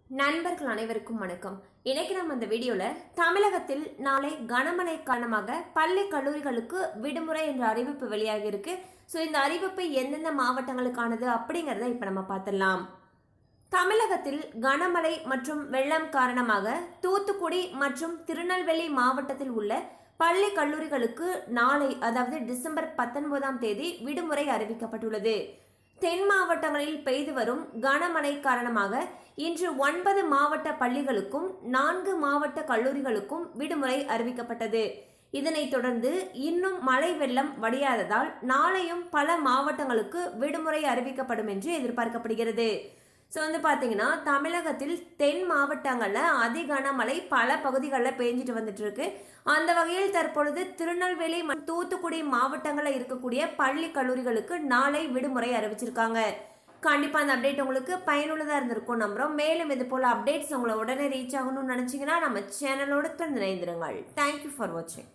நண்பர்கள் அனைவருக்கும் வணக்கம். இன்னைக்கு நம்ம இந்த வீடியோல தமிழகத்தில் நாளை கனமழை காரணமாக பள்ளி கல்லூரிகளுக்கு விடுமுறை என்ற அறிவிப்பு வெளியாகி இருக்கு. ஸோ இந்த அறிவிப்பு எந்தெந்த மாவட்டங்களுக்கானது அப்படிங்கிறத இப்ப நம்ம பார்த்துடலாம். தமிழகத்தில் கனமழை மற்றும் வெள்ளம் காரணமாக தூத்துக்குடி மற்றும் திருநெல்வேலி மாவட்டத்தில் உள்ள பள்ளி கல்லூரிகளுக்கு நாளை அதாவது டிசம்பர் 19ஆம் தேதி விடுமுறை அறிவிக்கப்பட்டுள்ளது. தென் மாவட்டங்களில் பெய்து வரும் கனமழை காரணமாக இன்று 9 மாவட்ட பள்ளிகளுக்கும் 4 மாவட்ட கல்லூரிகளுக்கும் விடுமுறை அறிவிக்கப்பட்டது. இதனைத் தொடர்ந்து இன்னும் மழை வெள்ளம் வடியாததால் நாளையும் பல மாவட்டங்களுக்கு விடுமுறை அறிவிக்கப்படும் என்று எதிர்பார்க்கப்படுகிறது. ஸோ பார்த்தீங்கன்னா தமிழகத்தில் தென் மாவட்டங்களில் அதிக கனமழை பல பகுதிகளில் பெஞ்சிட்டு வந்துட்டு இருக்கு. அந்த வகையில் தற்பொழுது திருநெல்வேலி மற்றும் தூத்துக்குடி மாவட்டங்களில் இருக்கக்கூடிய பள்ளி கல்லூரிகளுக்கு நாளை விடுமுறை அறிவிச்சிருக்காங்க. கண்டிப்பாக அந்த அப்டேட் உங்களுக்கு பயனுள்ளதாக இருந்திருக்கும் நம்புறோம். மேலும் இது போல அப்டேட்ஸ் உங்களை உடனே ரீச் ஆகணும்னு நினச்சிங்கன்னா நம்ம சேனலோடு தொடர்ந்து இணைந்திருங்கள். தேங்க்யூ ஃபார் வாட்சிங்.